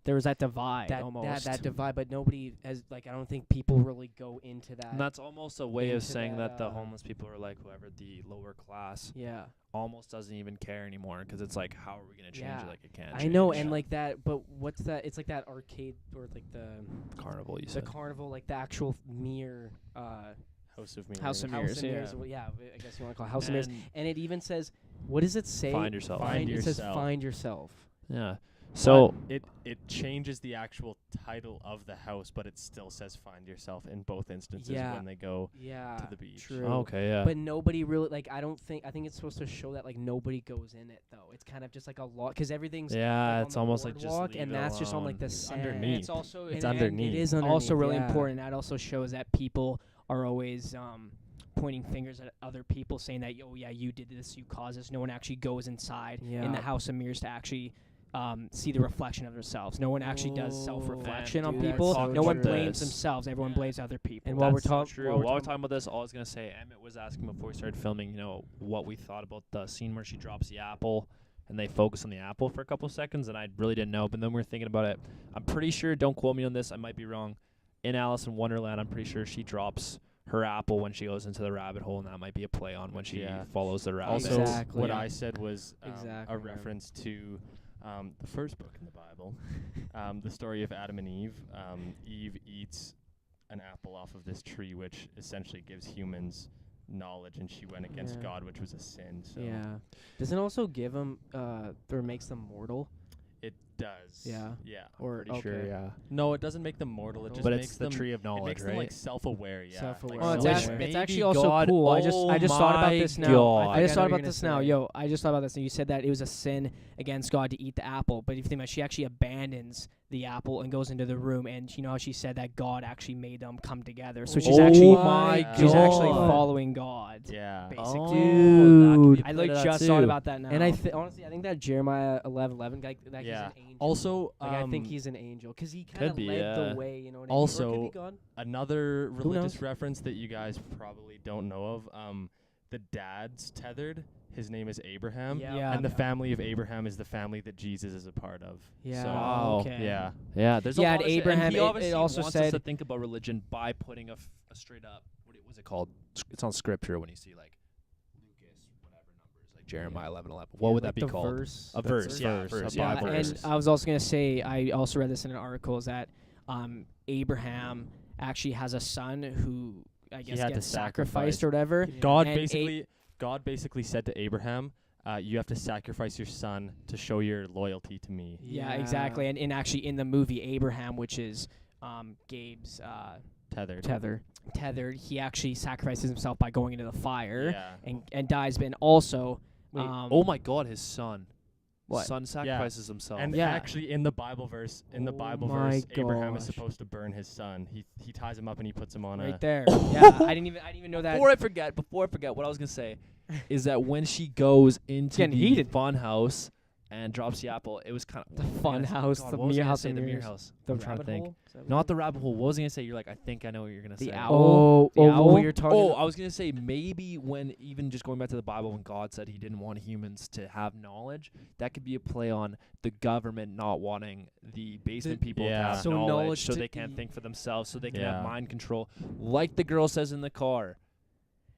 There was that divide almost. that divide. But nobody has like. I don't think people really go into that. And that's almost a way of into saying that, that the homeless people are like whoever the lower class yeah, almost doesn't even care anymore because it's like, how are we going to change Yeah. it? Like, it can't I know, change. and like that. But what's that? It's like that arcade or like the Carnival, you said. carnival, like the actual mirror. House of Mirrors. House of House Mirrors, of yeah. Mirrors. Well, yeah, I guess you want to call it House of Mirrors. And- And it even says, what does it say? Find yourself. Find It says yourself. find yourself. Yeah. But So it changes the actual title of the house, but it still says "Find Yourself" in both instances Yeah. when they go Yeah, to the beach. true. okay, yeah. But nobody really like. I think it's supposed to show that like nobody goes in it though. It's kind of just like a lot because everything's yeah, like, it's on the almost like just boardwalk, leave and it that's just on like alone. the It's sand. underneath. It's also It's And underneath. It is underneath. also really yeah. important. That also shows that people are always pointing fingers at other people, saying that, oh yeah, you did this, you caused this. No one actually goes inside in the Yeah. House of Mirrors to actually see the reflection of themselves. No one actually does self-reflection on dude, that's people. so No one true. blames themselves. Everyone blames other people. And while we're That's so talking, true. While we're talking about this, all I was gonna say, Emmett was asking before we started filming, what we thought about the scene where she drops the apple, and they focus on the apple for a couple of seconds, and I really didn't know. But then we were thinking about it. I'm pretty sure. Don't quote me on this. I might be wrong. In Alice in Wonderland, I'm pretty sure she drops her apple when she goes into the rabbit hole, and that might be a play on when she follows the rabbit. Also, Exactly. what Yeah. I said was Exactly, a yeah. reference to the first book in the Bible, the story of Adam and Eve. Eve eats an apple off of this tree, which essentially gives humans knowledge, and she went against Yeah. God, which was a sin. So Yeah. Doesn't it also give them or makes them mortal? it does. Yeah. Yeah. Or Pretty sure, yeah. No, it doesn't make them mortal. It Mortal? just But makes it's the them. tree of It knowledge, makes them right? like self-aware. Yeah. Self-aware. Like Well, it's, Which actually, it's maybe actually also God- cool. I just thought about my this now. God. I just I thought know about you're this gonna now. say. Yo, I just thought about this. And you said that it was a sin against God to eat the apple. But if you think about it, she actually abandons the apple and goes into the room. And you know how she said that God actually made them come together. So she's Oh actually my she's actually God. following God. Yeah. Basically. Dude. I just thought about that now. And honestly, I think that Jeremiah 11:11, like that Yeah. he's an angel. Also, Like I think he's an angel because he kind Could of be, led yeah. the way. You know what I Also, mean? Or could be God. another religious knows? reference that you guys probably don't know of. The dad's tethered. His name is Abraham. Yeah. And the family of Abraham is the family that Jesus is a part of. Yeah. So, Wow. Okay. yeah. Yeah, there's Yeah, a and lot of Abraham, And he it obviously also wants us to said- think about religion by putting a straight up. What's it called? It's on scripture when you see like Lucas, whatever numbers, like Jeremiah 11:11. What would like that be the called? Verse. A verse, yeah, verse, a yeah, Bible and verse. I was also gonna say I also read this in an article is that Abraham actually has a son who I guess had to gets sacrifice. sacrificed or whatever. God And basically said to Abraham, you have to sacrifice your son to show your loyalty to me. Yeah, exactly. And actually in the movie Abraham, which is Gabe's Tethered. tethered, he actually sacrifices himself by going into the fire Yeah. and dies. But also, Wait, oh my God, his son. What? Son sacrifices himself. And Yeah. actually, in the Bible verse, Oh my Abraham is gosh. supposed to burn his son. He ties him up and he puts him on right a. there. Yeah, I didn't even know that. Before I forget, what I was gonna say is that when she goes into Getting the heated. fun house and drops the apple, it was kind of The fun house, the Mir House of the Mir Mirrors. house. The I'm trying to rabbit think. hole? Is that what Not the rabbit hole. What was I gonna say? You're like, I think I know what you're gonna say. the owl. The owl you're talking Oh, about? I was gonna say maybe when even just going back to the Bible when God said He didn't want humans to have knowledge, that could be a play on the government not wanting the basement people to Yeah. have So knowledge, knowledge so to they can't eat. think for themselves, so they can Yeah. have mind control, like the girl says in the car.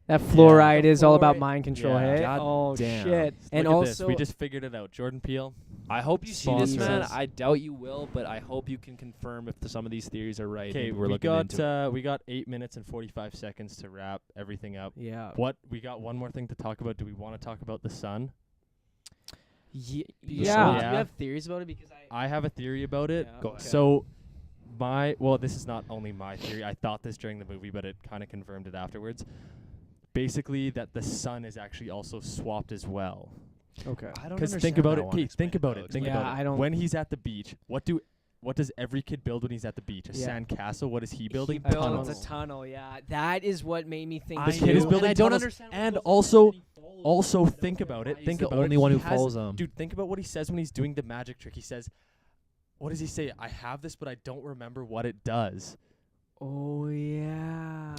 That fluoride The is all about fluoride- mind control, Yeah. hey? God Oh damn. shit! And Look at this. also, We just figured it out. Jordan Peele. I hope you see this, man. Sponsors. I doubt you will, but I hope you can confirm if some of these theories are right. Okay, and we're we looking got into it. we got 8 minutes and 45 seconds to wrap everything up. yeah, What we got one more thing to talk about. Do we want to talk about the sun? yeah. sun. Do you Yeah. have theories about it? Because I have a theory about it. Yeah, Go ahead. So this is not only my theory. I thought this during the movie, but it kind of confirmed it afterwards. Basically, that the sun is actually also swapped as well. okay. I don't Because think about it. Pete, think about it. Think Yeah, about it. I don't- When he's at the beach, what does every kid build when he's at the beach? A Yeah. sand castle. What is he building? He builds Tunnels. a tunnel. Yeah, that is what made me think. The too. kid is building I don't tunnels. understand. why And he goes also- and he follows Also, them. think about it. He's Think the about only it. one He who has- follows them. Dude, think about what he says when he's doing the magic trick. He says, "What does he say? I have this, but I don't remember what it does." Oh yeah.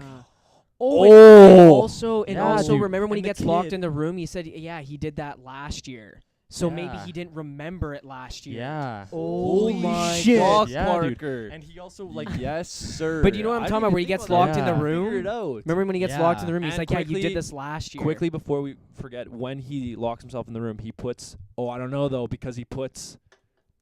Oh! and also Yeah, dude. remember when he And the gets locked kid- in the room? He said, "Yeah, he did that last year." So maybe Yeah. he didn't remember it last year. Yeah. Holy my shit. God, Yeah, dude. Parker. And he also like yes, sir. But you know what I'm I talking didn't about, where he even gets think about locked in the that. room? Figure it out. Remember when he gets locked in the room? He's And like, "Yeah, you quickly- did this last year." Quickly before we forget, when he locks himself in the room, he puts. Oh, I don't know though, because he puts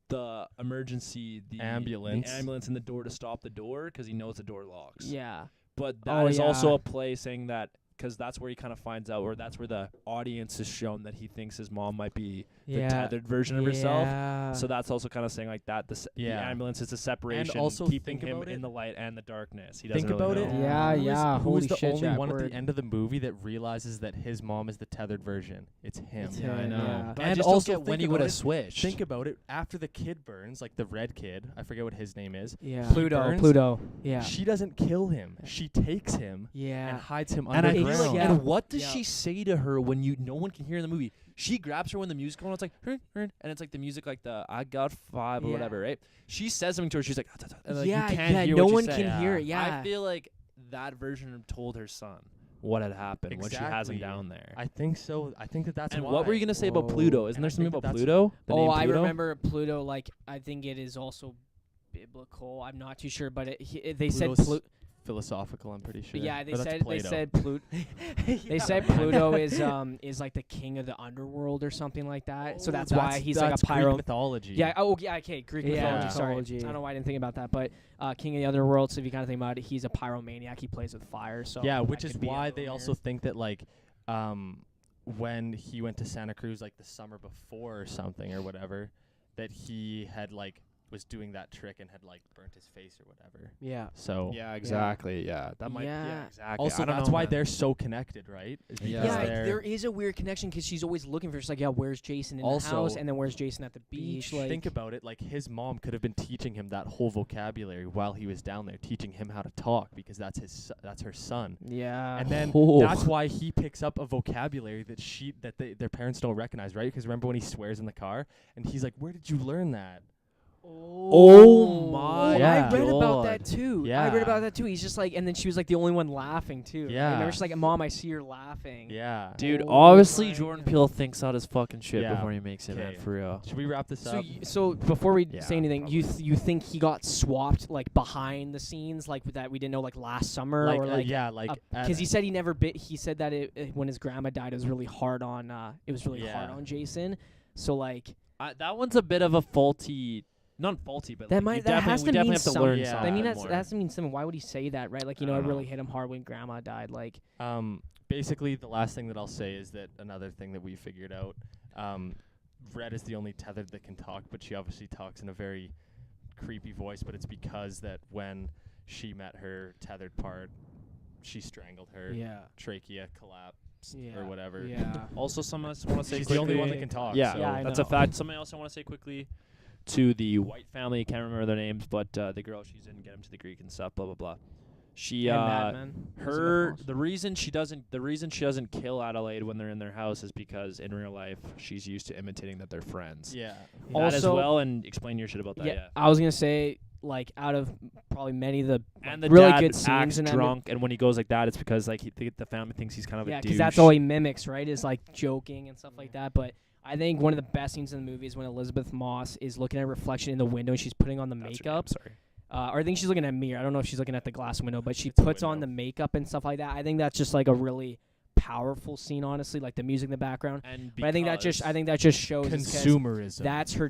the emergency, the ambulance in the door to stop the door because he knows the door locks. Yeah. But that is also yeah. a play saying that because that's where he kind of finds out, or that's where the audience is shown that he thinks his mom might be the tethered version of herself. So that's also kind of saying like that. The Yeah. ambulance is a separation, also keeping think him about in it. the light and the darkness. He doesn't Think really about it. know. Yeah, Who is- yeah. Who Holy is the shit, only Jack, one at word. the end of the movie that realizes that his mom is the tethered version? It's him. It's Yeah, I him, know. yeah. But I And just don't also get when think he about would have it- switched. Think about it. After the kid burns, like the red kid, I forget what his name is. Yeah. Pluto. Pluto. Yeah. She doesn't kill him. She takes him and Yeah. hides him And under I the ground. Yeah. And what does Yeah. she say to her when no one can hear in the movie? She grabs her when the music's going on. It's like, and it's like the music, like the I got 5 or Yeah. whatever, right? She says something to her. She's like, and like yeah, you can't yeah. hear No what one she's can saying. hear it. Yeah. I feel like that version told her son what had happened when she has him Exactly. down there. I think so. I think that's And why. what were you gonna say about Whoa. Pluto? Isn't And there I something think about that's- Pluto? The name I Pluto? remember Pluto. Like, I think it is also biblical. I'm not too sure, but they said Pluto's Pluto. philosophical, I'm pretty sure. Yeah, they Or that's said Plato. They said Pluto is like the king of the underworld or something like that. So that's why he's like a Greek pyro. mythology. Yeah. Oh, yeah. Okay. Greek Yeah. mythology. Sorry. Mythology. I don't know why I didn't think about that, but king of the underworld. So if you kind of think about it, he's a pyromaniac. He plays with fire. So yeah, that which is could be why it they over also here. think that like when he went to Santa Cruz like the summer before or something or whatever, that he had like was doing that trick and had like burnt his face or whatever. Yeah. So Yeah, exactly. Yeah, that might. Yeah. Yeah, exactly. also I don't that's know, why man. they're so connected, right? Is Yeah. because Yeah, they're- there is a weird connection because she's always looking for. She's like, yeah, where's Jason in Also, the house, and then where's Jason at the beach? Like, think about it, like his mom could have been teaching him that whole vocabulary while he was down there, teaching him how to talk because that's her son. yeah, And then Oh. that's why he picks up a vocabulary that their parents don't recognize, right? Because remember when he swears in the car and he's like, "Where did you learn that?" Oh my Yeah. I read about God. that too. I Yeah. read about that too. He's just like, and then she was like the only one laughing too. I Yeah. remember she's like, "Mom, I see you're laughing." Yeah. Dude, Oh obviously my Jordan God. Peele thinks out his fucking shit Yeah. before he makes it, man. Okay. For real. Should we wrap this So, up? so before we Yeah, say anything, you think he got swapped like behind the scenes, like with that we didn't know, like last summer, or like yeah, like because he said he never bit. He said that when his grandma died, it was really hard on. It was really hard Yeah. on Jason. So like That one's a bit of a faulty, not faulty, but that like, might you that definitely, has we to definitely mean have to something. learn Yeah. something I mean, more. that has to mean something. Why would he say that, right? Like, you know, I it don't really know. hit him hard when grandma died. Like, basically the last thing that I'll say is that another thing that we figured out, Red is the only tethered that can talk, but she obviously talks in a very creepy voice, but it's because that when she met her tethered part, she strangled her, Yeah. trachea collapsed Yeah. or whatever. Yeah. Also, someone else want to say She's quickly. the only one that can talk. Yeah, so Yeah, I that's know. a fact. Something else I want to say quickly to the White family. Can't remember their names, but the girl, she didn't get him to the Greek and stuff. Blah blah blah. She and Mad Men. her the reason she doesn't kill Adelaide when they're in their house is because in real life she's used to imitating that they're friends. Yeah. That as Also- well, and explain your shit about that. Yeah. I was gonna say, like, out of probably many of the And the really dad good scenes acts in that drunk, and when he goes like that, it's because like the family thinks he's kind of yeah, a douche. because that's all he mimics, right? Is like joking and stuff like that. But I think one of the best scenes in the movie is when Elizabeth Moss is looking at her reflection in the window and she's putting on the That's her name, makeup. Sorry. Or I think she's looking at a mirror. I don't know if she's looking at the glass window, but she It's a puts on window. the makeup and stuff like that. I think that's just like a really powerful scene, honestly, like the music in the background. And But I think that just shows is 'cause Consumerism. that's her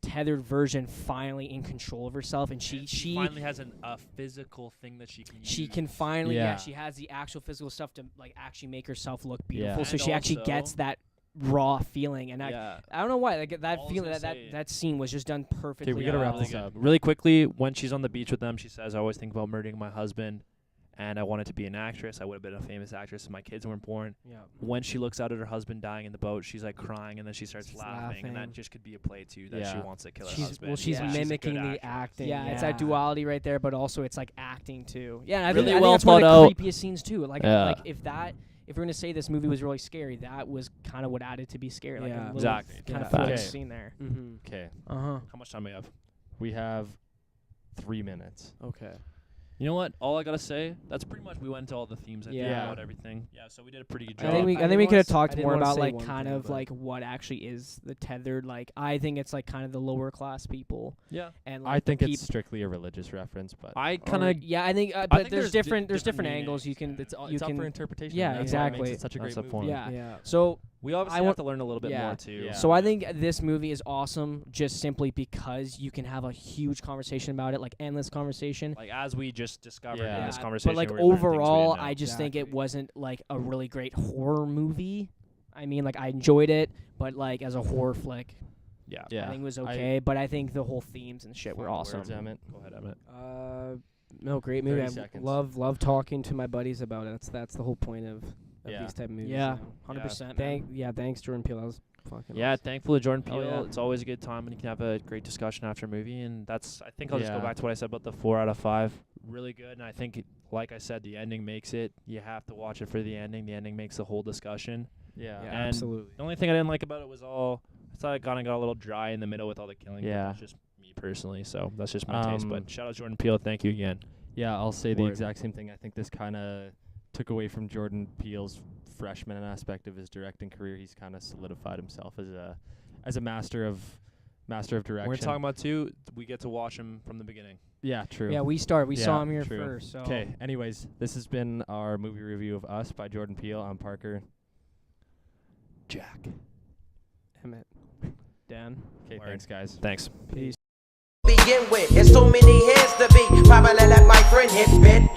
tethered version finally in control of herself, and she she finally has a physical thing that she can she use. can finally Yeah. she has the actual physical stuff to like actually make herself look Yeah. beautiful. So And she actually gets also- that raw feeling, and Yeah. I don't know why like that All I was feeling gonna that say- that scene was just done perfectly. we gotta wrap well. this up. Really quickly, when she's on the beach with them, she says, "I always think about murdering my husband, and I wanted to be an actress. I would have been a famous actress if my kids weren't born." Yeah. When she looks out at her husband dying in the boat, she's like crying, and then she starts She's laughing, and that laughing. just could be a play too that she Yeah. wants to kill her She's- husband. well, she's Yeah. She's a mimicking good the actress. acting. Yeah, it's that duality right there, but also it's like acting too. Yeah, and I Really think, I well think that's one thought of out. the creepiest scenes too. Like, Yeah. like if we're gonna say this movie was really scary, that was kind of what added to be scary. Like Yeah. a little Exactly. kind of Yeah. fun Okay. scene there. Mm-hmm. Okay. Uh-huh. How much time do we have? We have 3 minutes. Okay. You know what? All I gotta say, that's pretty much we went into all the themes. I think Yeah. about everything. Yeah, so we did a pretty good I job. think we I I think didn't we could wanna have s- I talked didn't more wanna about say like one kind thing, of but- like what actually is the tethered. Like I think it's like kind of the lower class people yeah. and like I think the it's strictly a religious reference, but I or- kind of yeah, I think but think there's there's different there's different different angles you meanings, can it's, you it's up can for interpretation. Yeah, and that's why it makes exactly. it such a That's great the movie. point. yeah. Yeah. So we obviously I have want- to learn a little bit yeah. more too. Yeah. So I think this movie is awesome just simply because you can have a huge conversation about it, like endless conversation. like as we just discovered Yeah. in this Yeah, conversation, but like we learned things we didn't overall, know. I just think it Exactly. wasn't like a really great horror movie. I mean, like I enjoyed it, but like as a horror flick, yeah. Yeah. I think it was I- okay. But I think the whole themes and shit were Final awesome. words, Emmett. Go ahead, Emmett. No, great movie. 30 I seconds. love talking to my buddies about it. That's the whole point of Yeah. these type of movies. Yeah, you know. 100%. Thanks Jordan Peele. That was fucking Yeah, awesome. thankful to Jordan Oh, Peele. yeah. It's always a good time when you can have a great discussion after a movie, and that's. I think I'll just go Yeah. back to what I said about the 4 out of 5. really good, and I think, like I said, the ending makes it. You have to watch it for the ending. The ending makes the whole discussion. Yeah. Yeah, And absolutely. The only thing I didn't like about it was I thought it kind of got a little dry in the middle with all the killing. Yeah. But that's just me personally, so that's just my taste. Um, But shout out Jordan Peele. Thank you again. Yeah, I'll say the Word. exact same thing. I think this kind of took away from Jordan Peele's freshman aspect of his directing career. He's kind of solidified himself as a master of direction. We're talking about two. We get to watch him from the beginning. Yeah, true. Yeah, we saw Yeah, him here true. first. So Okay. Anyways, this has been our movie review of Us by Jordan Peele. I'm Parker. Jack. Emmett, Dan. Okay, Word. thanks, guys. Thanks. Peace. Begin with, there's too many hands to beat. Probably let my friend hit bit.